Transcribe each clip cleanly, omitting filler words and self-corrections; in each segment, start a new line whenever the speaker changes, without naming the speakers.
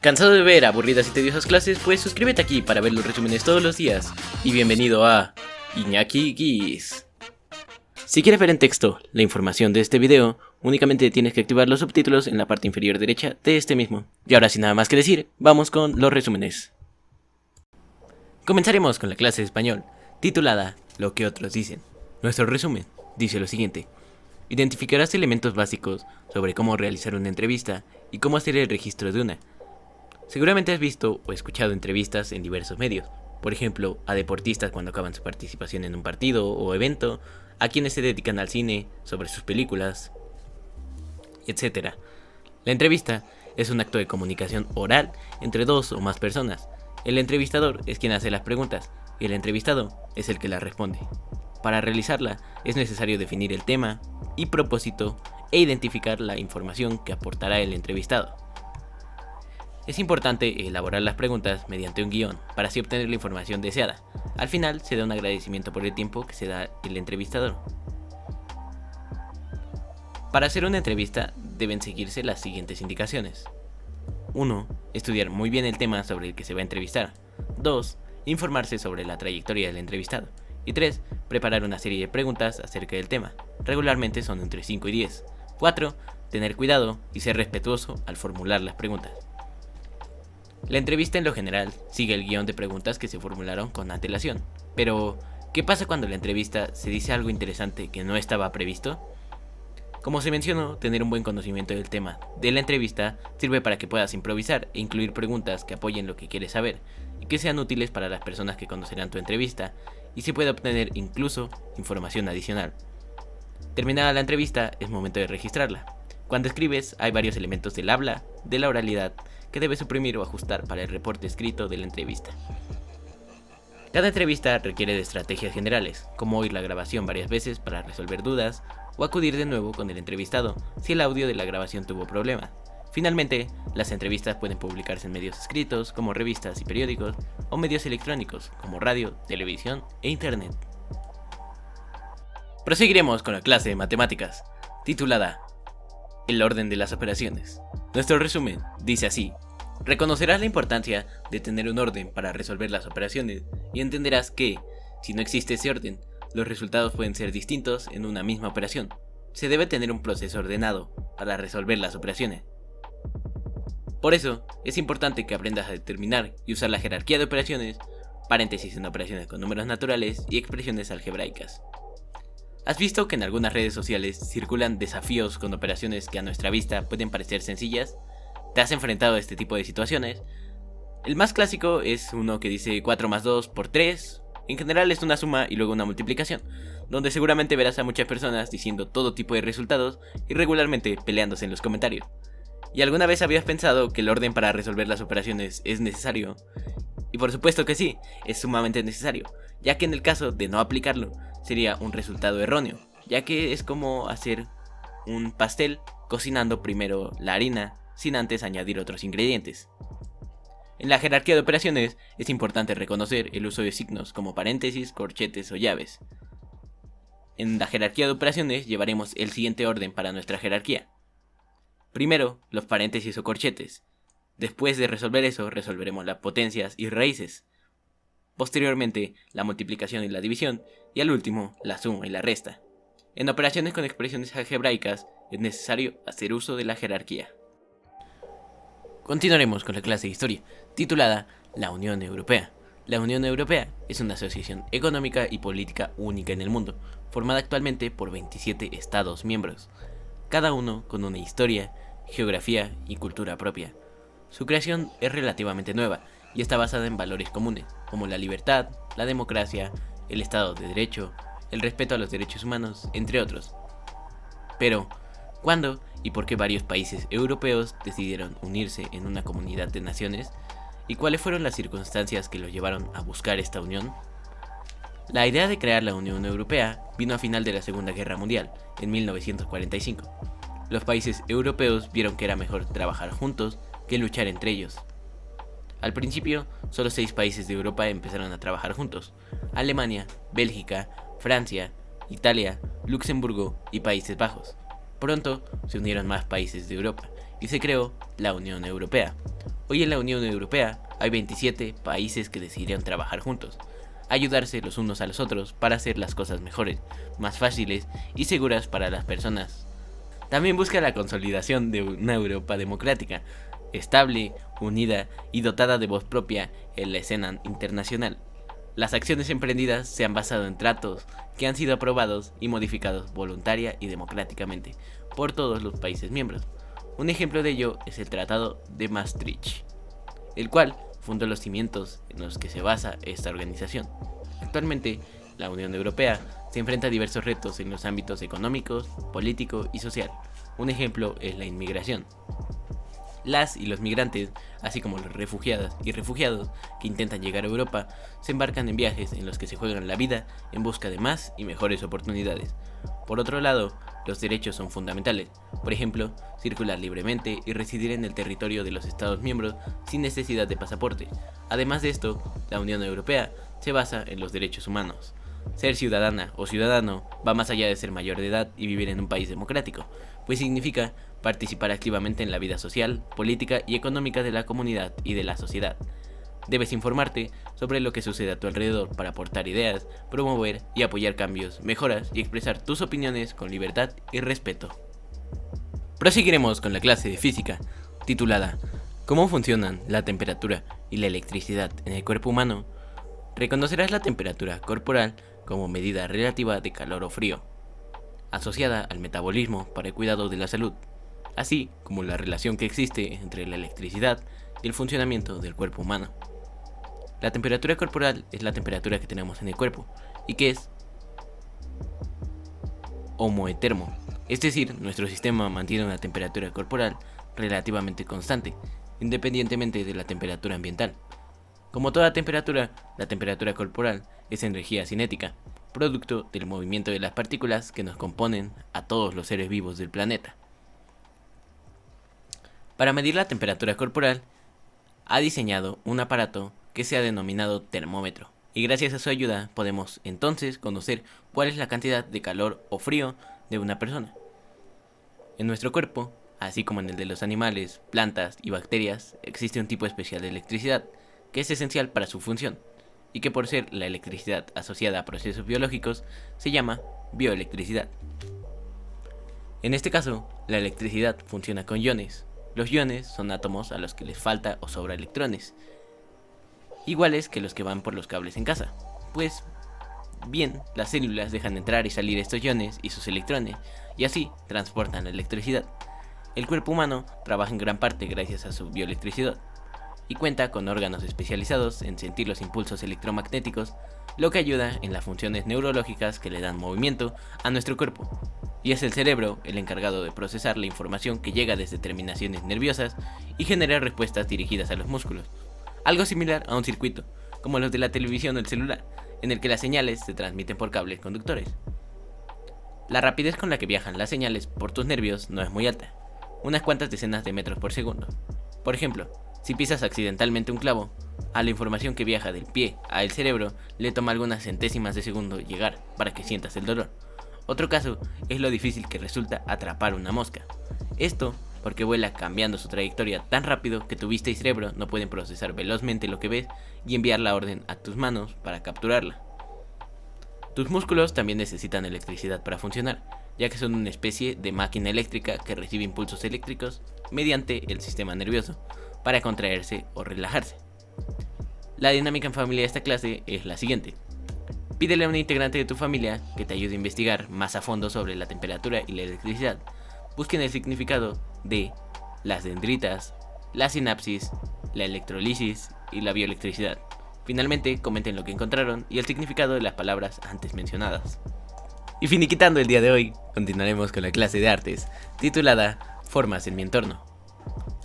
¿Cansado de ver aburridas y tediosas clases? Pues suscríbete aquí para ver los resúmenes todos los días. Y bienvenido a Iñaki Guis. Si quieres ver en texto la información de este video, únicamente tienes que activar los subtítulos en la parte inferior derecha de este mismo. Y ahora sin nada más que decir, vamos con los resúmenes. Comenzaremos con la clase de español, titulada Lo que otros dicen. Nuestro resumen dice lo siguiente. Identificarás elementos básicos sobre cómo realizar una entrevista y cómo hacer el registro de una. Seguramente has visto o escuchado entrevistas en diversos medios, por ejemplo, a deportistas cuando acaban su participación en un partido o evento, a quienes se dedican al cine, sobre sus películas, etc. La entrevista es un acto de comunicación oral entre dos o más personas. El entrevistador es quien hace las preguntas y el entrevistado es el que las responde. Para realizarla es necesario definir el tema y propósito e identificar la información que aportará el entrevistado. Es importante elaborar las preguntas mediante un guión para así obtener la información deseada. Al final se da un agradecimiento por el tiempo que se da el entrevistador. Para hacer una entrevista deben seguirse las siguientes indicaciones. 1. Estudiar muy bien el tema sobre el que se va a entrevistar. 2. Informarse sobre la trayectoria del entrevistado. Y 3. Preparar una serie de preguntas acerca del tema. Regularmente son entre 5 y 10. 4. Tener cuidado y ser respetuoso al formular las preguntas. La entrevista en lo general sigue el guión de preguntas que se formularon con antelación. Pero, ¿qué pasa cuando en la entrevista se dice algo interesante que no estaba previsto? Como se mencionó, tener un buen conocimiento del tema de la entrevista sirve para que puedas improvisar e incluir preguntas que apoyen lo que quieres saber y que sean útiles para las personas que conocerán tu entrevista, y se puede obtener incluso información adicional. Terminada la entrevista, es momento de registrarla. Cuando escribes, hay varios elementos del habla, de la oralidad, que debes suprimir o ajustar para el reporte escrito de la entrevista. Cada entrevista requiere de estrategias generales, como oír la grabación varias veces para resolver dudas, o acudir de nuevo con el entrevistado si el audio de la grabación tuvo problemas. Finalmente, las entrevistas pueden publicarse en medios escritos, como revistas y periódicos, o medios electrónicos, como radio, televisión e internet. Proseguiremos con la clase de matemáticas, titulada El orden de las operaciones. Nuestro resumen dice así. Reconocerás la importancia de tener un orden para resolver las operaciones y entenderás que, si no existe ese orden, los resultados pueden ser distintos en una misma operación. Se debe tener un proceso ordenado para resolver las operaciones. Por eso, es importante que aprendas a determinar y usar la jerarquía de operaciones, paréntesis en operaciones con números naturales y expresiones algebraicas. ¿Has visto que en algunas redes sociales circulan desafíos con operaciones que a nuestra vista pueden parecer sencillas? ¿Te has enfrentado a este tipo de situaciones? El más clásico es uno que dice 4 más 2 por 3. En general es una suma y luego una multiplicación, donde seguramente verás a muchas personas diciendo todo tipo de resultados y regularmente peleándose en los comentarios. ¿Y alguna vez habías pensado que el orden para resolver las operaciones es necesario? Y por supuesto que sí, es sumamente necesario, ya que en el caso de no aplicarlo, sería un resultado erróneo, ya que es como hacer un pastel cocinando primero la harina sin antes añadir otros ingredientes. En la jerarquía de operaciones es importante reconocer el uso de signos como paréntesis, corchetes o llaves. En la jerarquía de operaciones llevaremos el siguiente orden para nuestra jerarquía. Primero, los paréntesis o corchetes. Después de resolver eso, resolveremos las potencias y raíces. Posteriormente, la multiplicación y la división, y al último, la suma y la resta. En operaciones con expresiones algebraicas es necesario hacer uso de la jerarquía. Continuaremos con la clase de historia, titulada La Unión Europea. La Unión Europea es una asociación económica y política única en el mundo, formada actualmente por 27 Estados miembros, cada uno con una historia, geografía y cultura propia. Su creación es relativamente nueva y está basada en valores comunes, como la libertad, la democracia, el Estado de Derecho, el respeto a los derechos humanos, entre otros. Pero, ¿cuándo y por qué varios países europeos decidieron unirse en una comunidad de naciones? ¿Y cuáles fueron las circunstancias que los llevaron a buscar esta unión? La idea de crear la Unión Europea vino a final de la Segunda Guerra Mundial, en 1945. Los países europeos vieron que era mejor trabajar juntos que luchar entre ellos. Al principio, solo 6 países de Europa empezaron a trabajar juntos: Alemania, Bélgica, Francia, Italia, Luxemburgo y Países Bajos. Pronto se unieron más países de Europa y se creó la Unión Europea, Hoy en la Unión Europea hay 27 países que decidieron trabajar juntos, ayudarse los unos a los otros para hacer las cosas mejores, más fáciles y seguras para las personas. También busca la consolidación de una Europa democrática, estable, unida y dotada de voz propia en la escena internacional. Las acciones emprendidas se han basado en tratos que han sido aprobados y modificados voluntaria y democráticamente por todos los países miembros. Un ejemplo de ello es el Tratado de Maastricht, el cual fundó los cimientos en los que se basa esta organización. Actualmente, la Unión Europea se enfrenta a diversos retos en los ámbitos económicos, político y social. Un ejemplo es la inmigración. Las y los migrantes, así como los refugiadas y refugiados que intentan llegar a Europa, se embarcan en viajes en los que se juegan la vida en busca de más y mejores oportunidades. Por otro lado, los derechos son fundamentales, por ejemplo, circular libremente y residir en el territorio de los Estados miembros sin necesidad de pasaporte. Además de esto, la Unión Europea se basa en los derechos humanos. Ser ciudadana o ciudadano va más allá de ser mayor de edad y vivir en un país democrático, pues significa participar activamente en la vida social, política y económica de la comunidad y de la sociedad. Debes informarte sobre lo que sucede a tu alrededor para aportar ideas, promover y apoyar cambios, mejoras y expresar tus opiniones con libertad y respeto. Proseguiremos con la clase de física, titulada ¿Cómo funcionan la temperatura y la electricidad en el cuerpo humano? Reconocerás la temperatura corporal como medida relativa de calor o frío, asociada al metabolismo para el cuidado de la salud, así como la relación que existe entre la electricidad y el funcionamiento del cuerpo humano. La temperatura corporal es la temperatura que tenemos en el cuerpo y que es homoetermo, es decir, nuestro sistema mantiene una temperatura corporal relativamente constante, independientemente de la temperatura ambiental. Como toda temperatura, la temperatura corporal es energía cinética, producto del movimiento de las partículas que nos componen a todos los seres vivos del planeta. Para medir la temperatura corporal, ha diseñado un aparato que se ha denominado termómetro, y gracias a su ayuda podemos entonces conocer cuál es la cantidad de calor o frío de una persona. En nuestro cuerpo, así como en el de los animales, plantas y bacterias, existe un tipo especial de electricidad, que es esencial para su función, y que por ser la electricidad asociada a procesos biológicos, se llama bioelectricidad. En este caso, la electricidad funciona con iones. Los iones son átomos a los que les falta o sobra electrones, iguales que los que van por los cables en casa. Pues bien, las células dejan entrar y salir estos iones y sus electrones, y así transportan la electricidad. El cuerpo humano trabaja en gran parte gracias a su bioelectricidad, y cuenta con órganos especializados en sentir los impulsos electromagnéticos, lo que ayuda en las funciones neurológicas que le dan movimiento a nuestro cuerpo. Y es el cerebro el encargado de procesar la información que llega desde terminaciones nerviosas y generar respuestas dirigidas a los músculos. Algo similar a un circuito, como los de la televisión o el celular, en el que las señales se transmiten por cables conductores. La rapidez con la que viajan las señales por tus nervios no es muy alta, unas cuantas decenas de metros por segundo. Por ejemplo, si pisas accidentalmente un clavo, a la información que viaja del pie al cerebro le toma algunas centésimas de segundo llegar para que sientas el dolor. Otro caso es lo difícil que resulta atrapar una mosca. Esto porque vuela cambiando su trayectoria tan rápido que tu vista y cerebro no pueden procesar velozmente lo que ves y enviar la orden a tus manos para capturarla. Tus músculos también necesitan electricidad para funcionar, ya que son una especie de máquina eléctrica que recibe impulsos eléctricos mediante el sistema nervioso para contraerse o relajarse. La dinámica en familia de esta clase es la siguiente. Pídele a un integrante de tu familia que te ayude a investigar más a fondo sobre la temperatura y la electricidad. Busquen el significado de las dendritas, la sinapsis, la electrolisis y la bioelectricidad. Finalmente, comenten lo que encontraron y el significado de las palabras antes mencionadas. Y finiquitando el día de hoy, continuaremos con la clase de artes, titulada Formas en mi entorno.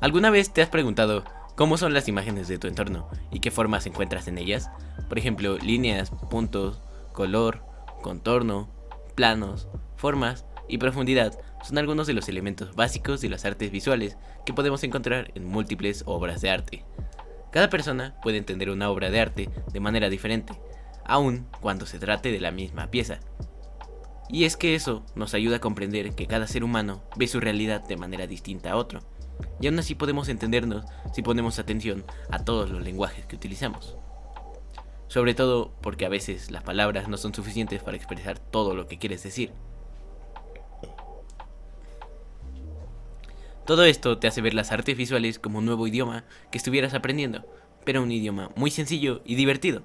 ¿Alguna vez te has preguntado cómo son las imágenes de tu entorno y qué formas encuentras en ellas? Por ejemplo, líneas, puntos, color, contorno, planos, formas y profundidad son algunos de los elementos básicos de las artes visuales que podemos encontrar en múltiples obras de arte. Cada persona puede entender una obra de arte de manera diferente, aun cuando se trate de la misma pieza. Y es que eso nos ayuda a comprender que cada ser humano ve su realidad de manera distinta a otro. y aún así podemos entendernos si ponemos atención a todos los lenguajes que utilizamos. Sobre todo porque a veces las palabras no son suficientes para expresar todo lo que quieres decir. Todo esto te hace ver las artes visuales como un nuevo idioma que estuvieras aprendiendo, pero un idioma muy sencillo y divertido.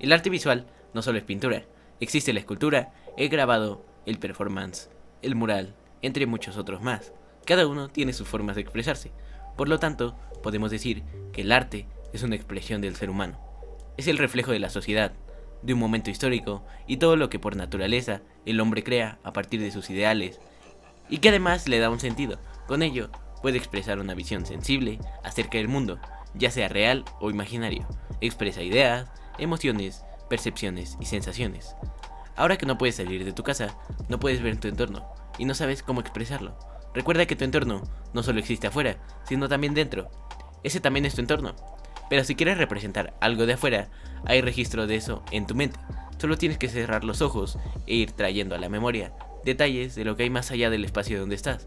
El arte visual no solo es pintura, existe la escultura, el grabado, el performance, el mural, entre muchos otros más. Cada uno tiene sus formas de expresarse, por lo tanto, podemos decir que el arte es una expresión del ser humano. Es el reflejo de la sociedad, de un momento histórico y todo lo que por naturaleza el hombre crea a partir de sus ideales, y que además le da un sentido. Con ello, puede expresar una visión sensible acerca del mundo, ya sea real o imaginario. Expresa ideas, emociones, percepciones y sensaciones. Ahora que no puedes salir de tu casa, no puedes ver tu entorno y no sabes cómo expresarlo. Recuerda que tu entorno no solo existe afuera, sino también dentro. Ese también es tu entorno. Pero si quieres representar algo de afuera, hay registro de eso en tu mente. Solo tienes que cerrar los ojos e ir trayendo a la memoria detalles de lo que hay más allá del espacio donde estás.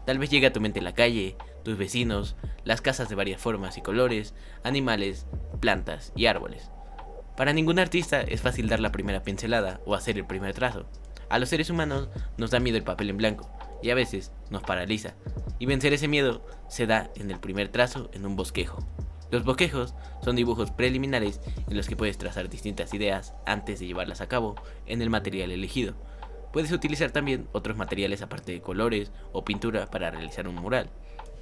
Tal vez llegue a tu mente la calle, tus vecinos, las casas de varias formas y colores, animales, plantas y árboles. Para ningún artista es fácil dar la primera pincelada o hacer el primer trazo. A los seres humanos nos da miedo el papel en blanco y a veces nos paraliza. Y vencer ese miedo se da en el primer trazo en un bosquejo. Los bosquejos son dibujos preliminares en los que puedes trazar distintas ideas antes de llevarlas a cabo en el material elegido. Puedes utilizar también otros materiales aparte de colores o pintura para realizar un mural.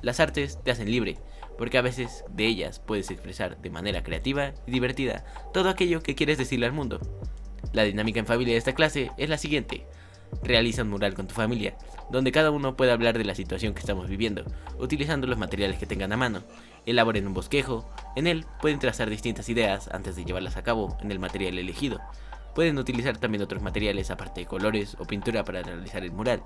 Las artes te hacen libre, porque a veces de ellas puedes expresar de manera creativa y divertida todo aquello que quieres decirle al mundo. La dinámica en familia de esta clase es la siguiente. Realiza un mural con tu familia, donde cada uno pueda hablar de la situación que estamos viviendo, utilizando los materiales que tengan a mano. Elaboren un bosquejo, en él pueden trazar distintas ideas antes de llevarlas a cabo en el material elegido. Pueden utilizar también otros materiales aparte de colores o pintura para realizar el mural.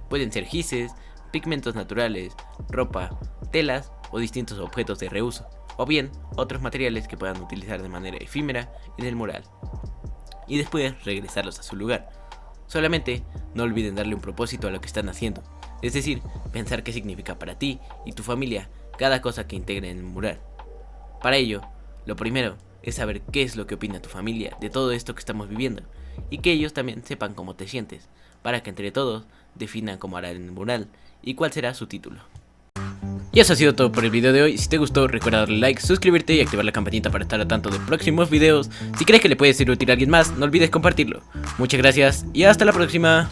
Pueden ser gises, pigmentos naturales, ropa, telas o distintos objetos de reuso, o bien otros materiales que puedan utilizar de manera efímera en el mural, y después regresarlos a su lugar. Solamente no olviden darle un propósito a lo que están haciendo, es decir, pensar qué significa para ti y tu familia cada cosa que integren en el mural. Para ello, lo primero es saber qué es lo que opina tu familia de todo esto que estamos viviendo, y que ellos también sepan cómo te sientes, para que entre todos definan cómo harán el mural y cuál será su título. Y eso ha sido todo por el video de hoy. Si te gustó, recuerda darle like, suscribirte y activar la campanita para estar al tanto de próximos videos. Si crees que le puede ser útil a alguien más, no olvides compartirlo. Muchas gracias y hasta la próxima.